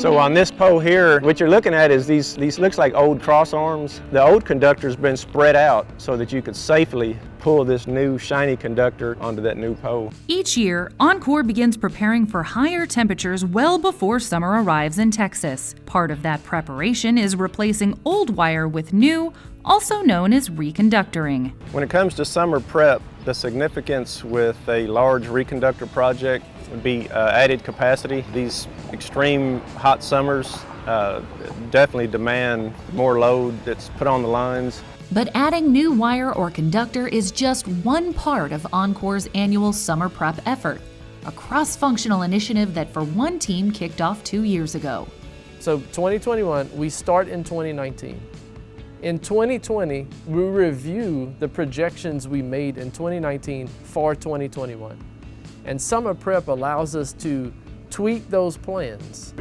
So on this pole here, what you're looking at is these looks like old cross arms. The old conductor's been spread out so that you could safely pull this new shiny conductor onto that new pole. Each year, Oncor begins preparing for higher temperatures well before summer arrives in Texas. Part of that preparation is replacing old wire with new, also known as reconductoring. When it comes to summer prep, the significance with a large reconductor project would be added capacity. These extreme hot summers definitely demand more load that's put on the lines. But adding new wire or conductor is just one part of Oncor's annual summer prep effort, a cross-functional initiative that for one team kicked off 2 years ago. So 2021, we start in 2019. In 2020, we review the projections we made in 2019 for 2021. And summer prep allows us to tweak those plans.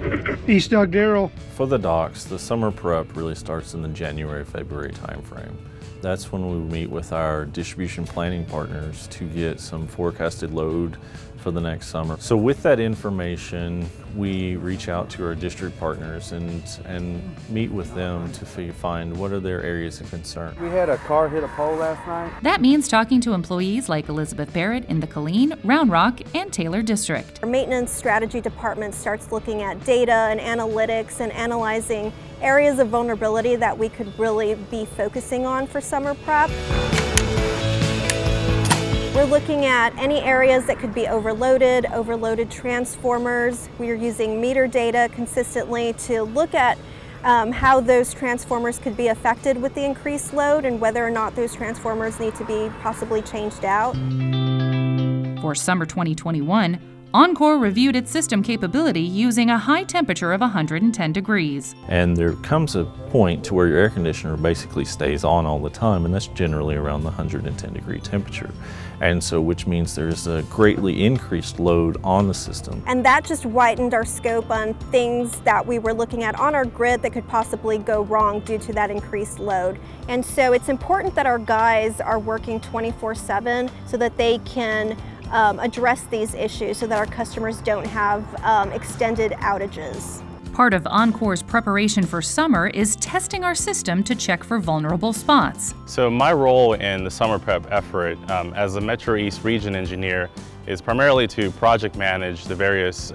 East Doug Darrell. For the docks, the summer prep really starts in the January-February timeframe. That's when we meet with our distribution planning partners to get some forecasted load for the next summer. So with that information, we reach out to our district partners and meet with them to find what are their areas of concern. We had a car hit a pole last night. That means talking to employees like Elizabeth Barrett in the Killeen, Round Rock, and Taylor district. Our maintenance strategy department starts looking at data and analytics and analyzing areas of vulnerability that we could really be focusing on for summer prep. We're looking at any areas that could be overloaded transformers. We are using meter data consistently to look at how those transformers could be affected with the increased load and whether or not those transformers need to be possibly changed out. For summer 2021, Oncor reviewed its system capability using a high temperature of 110 degrees. And there comes a point to where your air conditioner basically stays on all the time, and that's generally around the 110 degree temperature. And so, which means there's a greatly increased load on the system. And that just widened our scope on things that we were looking at on our grid that could possibly go wrong due to that increased load. And so it's important that our guys are working 24/7 so that they can address these issues so that our customers don't have extended outages. Part of Oncor's preparation for summer is testing our system to check for vulnerable spots. So my role in the summer prep effort as a Metro East region engineer is primarily to project manage the various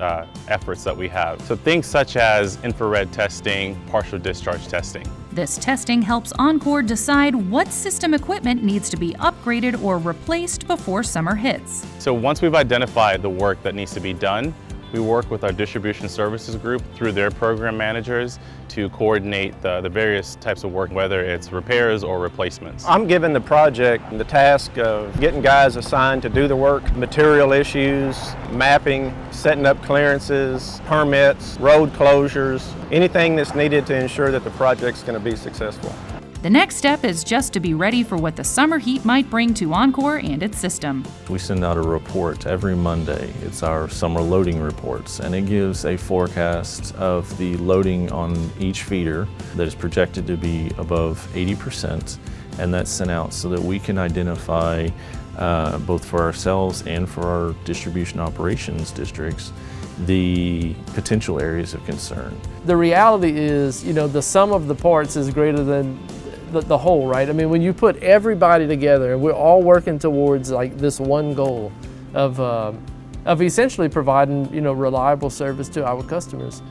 efforts that we have. So things such as infrared testing, partial discharge testing. This testing helps Oncor decide what system equipment needs to be upgraded or replaced before summer hits. So once we've identified the work that needs to be done, we work with our distribution services group through their program managers to coordinate the various types of work, whether it's repairs or replacements. I'm given the project the task of getting guys assigned to do the work, material issues, mapping, setting up clearances, permits, road closures, anything that's needed to ensure that the project's going to be successful. The next step is just to be ready for what the summer heat might bring to Oncor and its system. We send out a report every Monday. It's our summer loading reports, and it gives a forecast of the loading on each feeder that is projected to be above 80%, and that's sent out so that we can identify both for ourselves and for our distribution operations districts the potential areas of concern. The reality is, the sum of the parts is greater than the whole, right? I mean, when you put everybody together and we're all working towards like this one goal of essentially providing, reliable service to our customers,